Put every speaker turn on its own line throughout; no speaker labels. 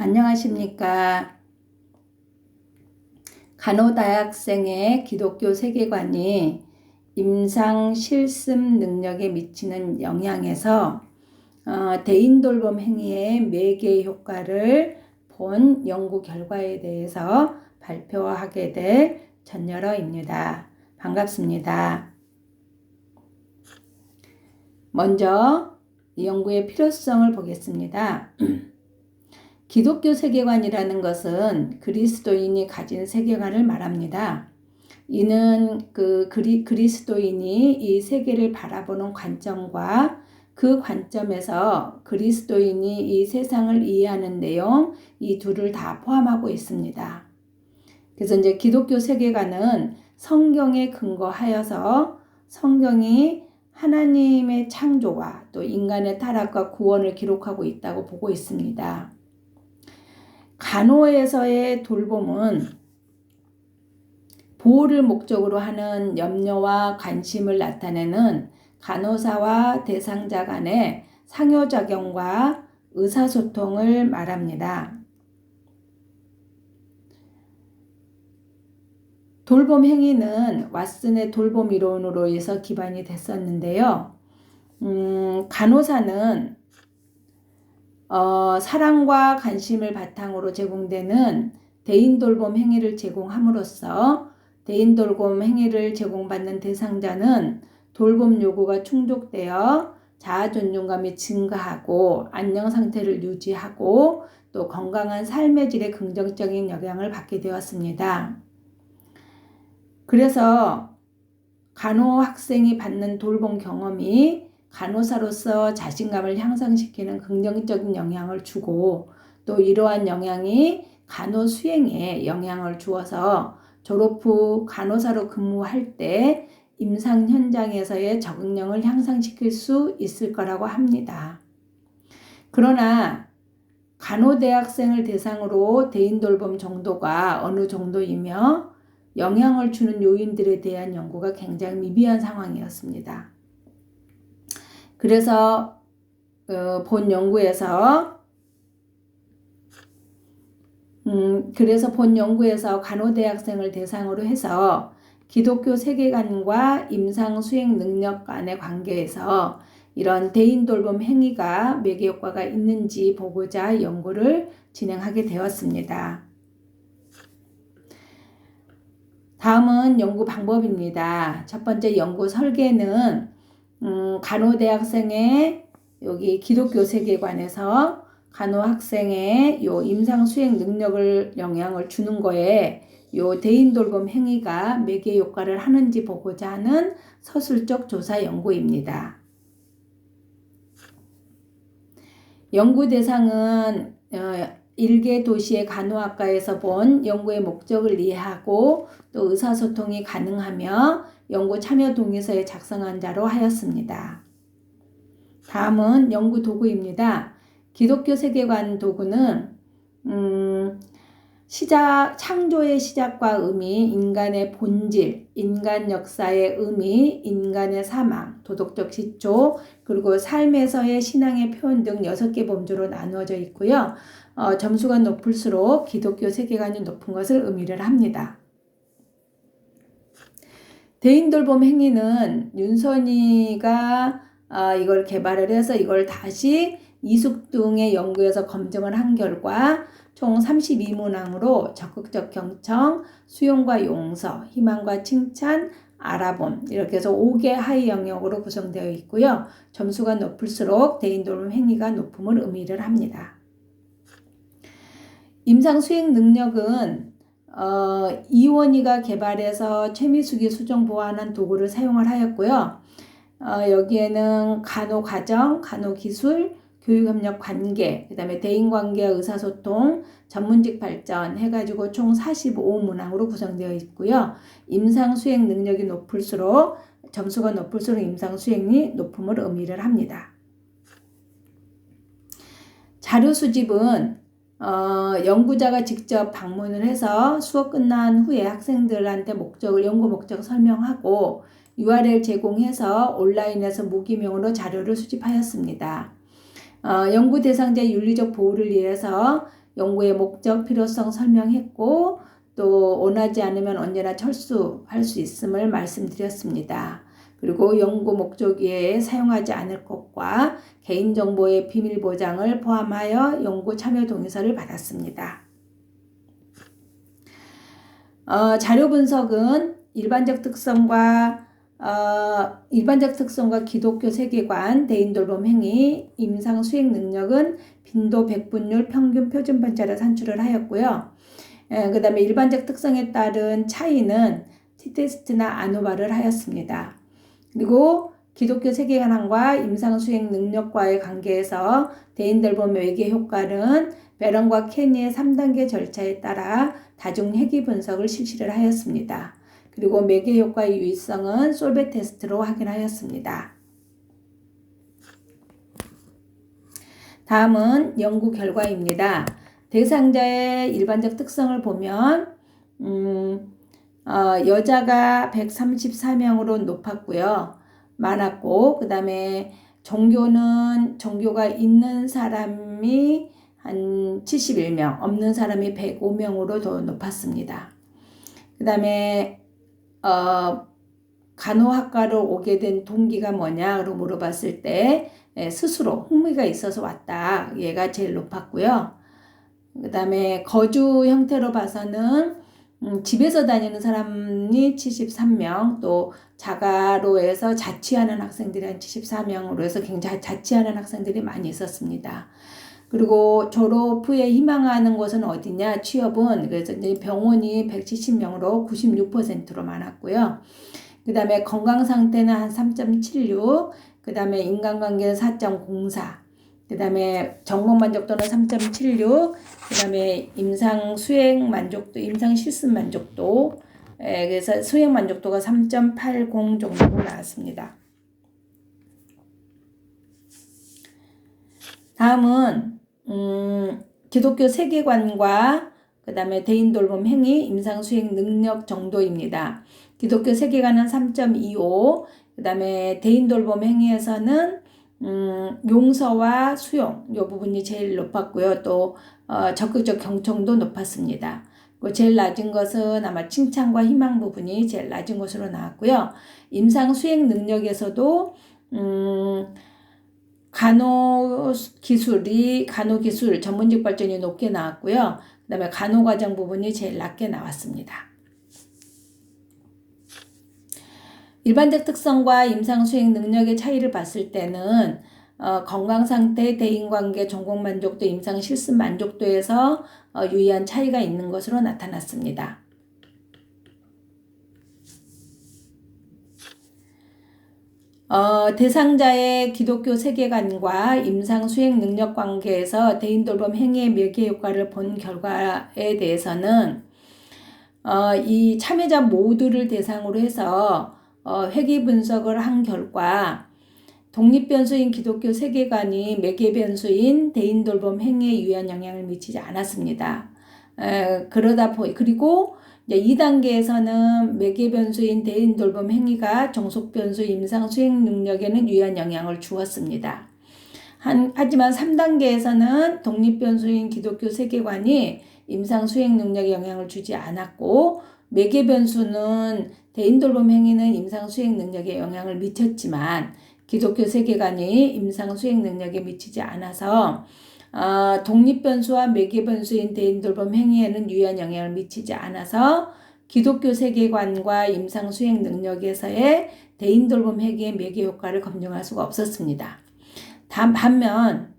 안녕하십니까. 간호대학생의 기독교 세계관이 임상 실습 능력에 미치는 영향에서 대인돌봄 행위의 매개 효과를 본 연구 결과에 대해서 발표하게 될 전여러입니다. 반갑습니다. 먼저 이 연구의 필요성을 보겠습니다. 기독교 세계관이라는 것은 그리스도인이 가진 세계관을 말합니다. 이는 그리스도인이 이 세계를 바라보는 관점과 그 관점에서 그리스도인이 이 세상을 이해하는 내용, 이 둘을 다 포함하고 있습니다. 그래서 이제 기독교 세계관은 성경에 근거하여서 성경이 하나님의 창조와 또 인간의 타락과 구원을 기록하고 있다고 보고 있습니다. 간호에서의 돌봄은 보호를 목적으로 하는 염려와 관심을 나타내는 간호사와 대상자 간의 상호작용과 의사소통을 말합니다. 돌봄 행위는 왓슨의 돌봄 이론으로 해서 기반이 됐었는데요. 간호사는 사랑과 관심을 바탕으로 제공되는 대인돌봄 행위를 제공함으로써 대인돌봄 행위를 제공받는 대상자는 돌봄 요구가 충족되어 자아존중감이 증가하고 안녕상태를 유지하고 또 건강한 삶의 질에 긍정적인 영향을 받게 되었습니다. 그래서 간호학생이 받는 돌봄 경험이 간호사로서 자신감을 향상시키는 긍정적인 영향을 주고 또 이러한 영향이 간호 수행에 영향을 주어서 졸업 후 간호사로 근무할 때 임상 현장에서의 적응력을 향상시킬 수 있을 거라고 합니다. 그러나 간호대학생을 대상으로 대인돌봄 정도가 어느 정도이며 영향을 주는 요인들에 대한 연구가 굉장히 미비한 상황이었습니다. 그래서 본 연구에서 간호대학생을 대상으로 해서 기독교 세계관과 임상 수행 능력 간의 관계에서 이런 대인돌봄 행위가 매개 효과가 있는지 보고자 연구를 진행하게 되었습니다. 다음은 연구 방법입니다. 첫 번째 연구 설계는 간호대학생의 여기 기독교 세계관에서 간호학생의 요 임상 수행 능력을 영향을 주는 거에 요 대인돌봄 행위가 매개 효과를 하는지 보고자 하는 서술적 조사 연구입니다. 연구 대상은 일개 도시의 간호학과에서 본 연구의 목적을 이해하고 또 의사소통이 가능하며 연구 참여 동의서에 작성한 자로 하였습니다. 다음은 연구 도구입니다. 기독교 세계관 도구는 창조의 시작과 의미, 인간의 본질, 인간 역사의 의미, 인간의 사망, 도덕적 시초, 그리고 삶에서의 신앙의 표현 등 6개 범주로 나누어져 있고요. 점수가 높을수록 기독교 세계관이 높은 것을 의미를 합니다. 대인돌봄 행위는 윤선이가 이걸 개발을 해서 이걸 다시 이숙등의 연구에서 검증을 한 결과 총 32문항으로 적극적 경청, 수용과 용서, 희망과 칭찬, 알아봄 이렇게 해서 5개 하위 영역으로 구성되어 있고요. 점수가 높을수록 대인돌봄 행위가 높음을 의미를 합니다. 임상 수행 능력은 이원희가 개발해서 최미숙이 수정 보완한 도구를 사용을 하였고요. 여기에는 간호과정, 간호기술, 교육협력 관계, 그 다음에 대인관계 의사소통, 전문직 발전 해가지고 총 45문항으로 구성되어 있고요. 임상 수행 능력이 높을수록 점수가 높을수록 임상 수행이 높음을 의미를 합니다. 자료 수집은 연구자가 직접 방문을 해서 수업 끝난 후에 학생들한테 연구 목적을 설명하고 URL 제공해서 온라인에서 무기명으로 자료를 수집하였습니다. 연구 대상자의 윤리적 보호를 위해서 연구의 목적, 필요성 설명했고 또 원하지 않으면 언제나 철수할 수 있음을 말씀드렸습니다. 그리고 연구 목적 외에 사용하지 않을 것과 개인정보의 비밀 보장을 포함하여 연구 참여 동의서를 받았습니다. 자료 분석은 일반적 특성과 기독교 세계관, 대인 돌봄 행위, 임상 수행 능력은 빈도, 백분율, 평균, 표준 편차를 산출을 하였고요. 그 다음에 일반적 특성에 따른 차이는 T테스트나 아노바를 하였습니다. 그리고 기독교 세계관과 임상 수행 능력과의 관계에서 대인 돌봄 외계 효과는 베런과 케니의 3단계 절차에 따라 다중 회귀 분석을 실시를 하였습니다. 그리고 매개 효과의 유의성은 솔베 테스트로 확인하였습니다. 다음은 연구 결과입니다. 대상자의 일반적 특성을 보면 여자가 134명으로 높았고요. 많았고 그 다음에 종교가 있는 사람이 한 71명, 없는 사람이 105명으로 더 높았습니다. 그 다음에 간호학과로 오게 된 동기가 뭐냐로 물어봤을 때 스스로 흥미가 있어서 왔다. 얘가 제일 높았고요. 그 다음에 거주 형태로 봐서는 집에서 다니는 사람이 73명, 또 자가로에서 자취하는 학생들이 한 74명으로 해서 굉장히 자취하는 학생들이 많이 있었습니다. 그리고 졸업 후에 희망하는 곳은 어디냐? 취업은 그래서 이제 병원이 170명으로 96%로 많았고요. 그 다음에 건강 상태는 한 3.76, 그 다음에 인간관계는 4.04, 그 다음에 정보 만족도는 3.76, 그 다음에 임상 수행 만족도, 임상 실습 만족도, 그래서 수행 만족도가 3.80 정도로 나왔습니다. 다음은 기독교 세계관과 그 다음에 대인 돌봄 행위, 임상 수행 능력 정도입니다. 기독교 세계관은 3.25, 그 다음에 대인 돌봄 행위에서는 용서와 수용 이 부분이 제일 높았고요. 또 적극적 경청도 높았습니다. 제일 낮은 것은 아마 칭찬과 희망 부분이 제일 낮은 것으로 나왔고요. 임상 수행 능력에서도 간호기술 전문직 발전이 높게 나왔고요. 그 다음에 간호과정 부분이 제일 낮게 나왔습니다. 일반적 특성과 임상 수행 능력의 차이를 봤을 때는 건강상태, 대인관계, 전공 만족도, 임상 실습 만족도에서 유의한 차이가 있는 것으로 나타났습니다. 대상자의 기독교 세계관과 임상 수행 능력 관계에서 대인 돌봄 행위의 매개 효과를 본 결과에 대해서는 이 참여자 모두를 대상으로 해서 회귀 분석을 한 결과 독립변수인 기독교 세계관이 매개 변수인 대인 돌봄 행위에 유의한 영향을 미치지 않았습니다. 그리고 2단계에서는 매개 변수인 대인 돌봄 행위가 정속 변수 임상 수행 능력에는 유의한 영향을 주었습니다. 하지만 3단계에서는 독립 변수인 기독교 세계관이 임상 수행 능력에 영향을 주지 않았고 매개 변수는 대인 돌봄 행위는 임상 수행 능력에 영향을 미쳤지만 기독교 세계관이 임상 수행 능력에 미치지 않아서 독립 변수와 매개 변수인 대인 돌봄 행위에는 유의한 영향을 미치지 않아서 기독교 세계관과 임상 수행 능력에서의 대인 돌봄 행위의 매개 효과를 검증할 수가 없었습니다. 반면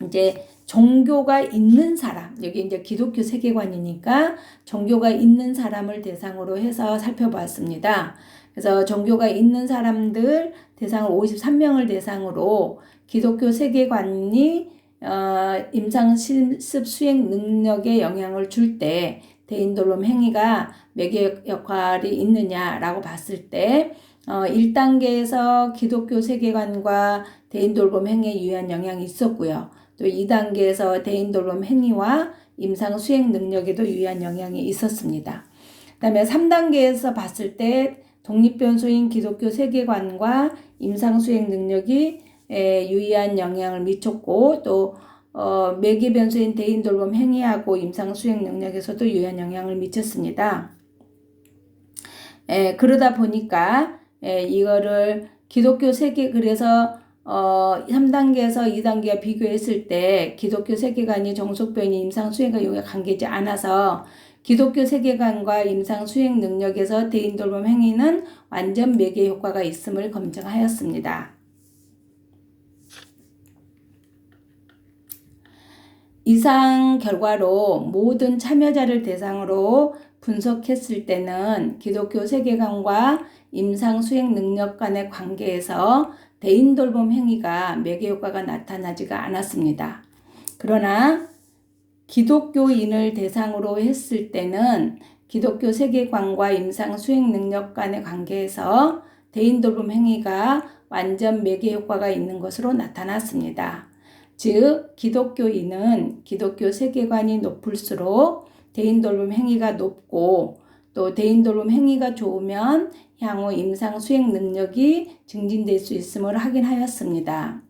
이제 종교가 있는 사람, 여기 이제 기독교 세계관이니까 종교가 있는 사람을 대상으로 해서 살펴봤습니다. 그래서 종교가 있는 사람들 대상으로 53명을 대상으로 기독교 세계관이 임상 실습 수행 능력에 영향을 줄 때 대인 돌봄 행위가 매개 역할이 있느냐라고 봤을 때 1단계에서 기독교 세계관과 대인 돌봄 행위에 유의한 영향이 있었고요. 또 2단계에서 대인 돌봄 행위와 임상 수행 능력에도 유의한 영향이 있었습니다. 그 다음에 3단계에서 봤을 때 독립 변수인 기독교 세계관과 임상 수행 능력이 유의한 영향을 미쳤고 또 매개 변수인 대인 돌봄 행위하고 임상 수행 능력에서도 유한 영향을 미쳤습니다. 그러다 보니까 이거를 기독교 세계 그래서 3단계에서 2단계와 비교했을 때 기독교 세계관이 정속변이 임상 수행과 용에 관계지 않아서 기독교 세계관과 임상 수행 능력에서 대인 돌봄 행위는 완전 매개 효과가 있음을 검증하였습니다. 이상 결과로 모든 참여자를 대상으로 분석했을 때는 기독교 세계관과 임상 수행 능력 간의 관계에서 대인 돌봄 행위가 매개 효과가 나타나지가 않았습니다. 그러나 기독교인을 대상으로 했을 때는 기독교 세계관과 임상 수행 능력 간의 관계에서 대인 돌봄 행위가 완전 매개 효과가 있는 것으로 나타났습니다. 즉 기독교인은 기독교 세계관이 높을수록 대인 돌봄 행위가 높고 또 대인 돌봄 행위가 좋으면 향후 임상 수행 능력이 증진될 수 있음을 확인하였습니다.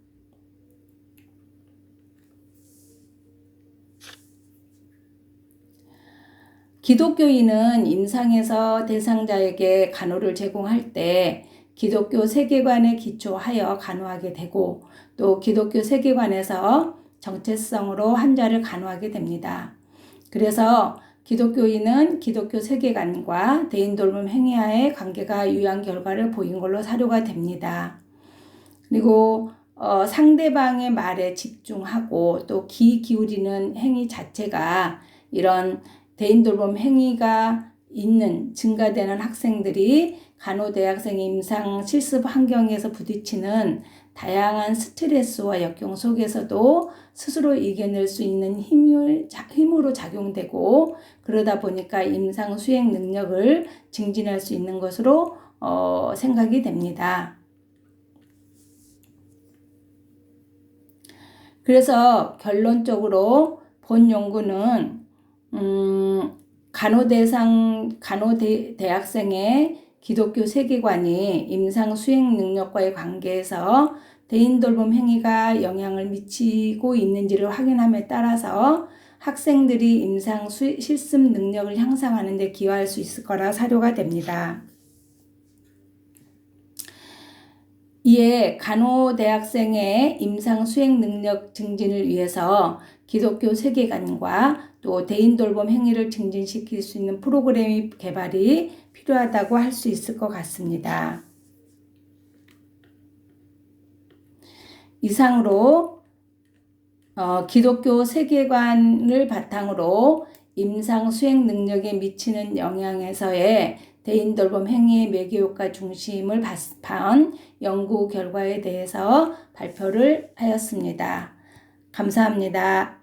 기독교인은 임상에서 대상자에게 간호를 제공할 때 기독교 세계관에 기초하여 간호하게 되고 또 기독교 세계관에서 정체성으로 환자를 간호하게 됩니다. 그래서 기독교인은 기독교 세계관과 대인 돌봄 행위와의 관계가 유효한 결과를 보인 걸로 사료가 됩니다. 그리고 상대방의 말에 집중하고 또 귀 기울이는 행위 자체가 이런 대인 돌봄 행위가 있는 증가되는 학생들이 간호대학생의 임상 실습 환경에서 부딪히는 다양한 스트레스와 역경 속에서도 스스로 이겨낼 수 있는 힘으로 작용되고 그러다 보니까 임상 수행 능력을 증진할 수 있는 것으로 생각이 됩니다. 그래서 결론적으로 본 연구는 간호대학생의 기독교 세계관이 임상 수행 능력과의 관계에서 대인 돌봄 행위가 영향을 미치고 있는지를 확인함에 따라서 학생들이 임상 실습 능력을 향상하는 데 기여할 수 있을 거라 사료가 됩니다. 이에 간호대학생의 임상 수행 능력 증진을 위해서 기독교 세계관과 또 대인 돌봄 행위를 증진시킬 수 있는 프로그램 개발이 필요하다고 할 수 있을 것 같습니다. 이상으로 기독교 세계관을 바탕으로 임상 수행 능력에 미치는 영향에서의 대인 돌봄 행위의 매개 효과 중심을 반 연구 결과에 대해서 발표를 하였습니다. 감사합니다.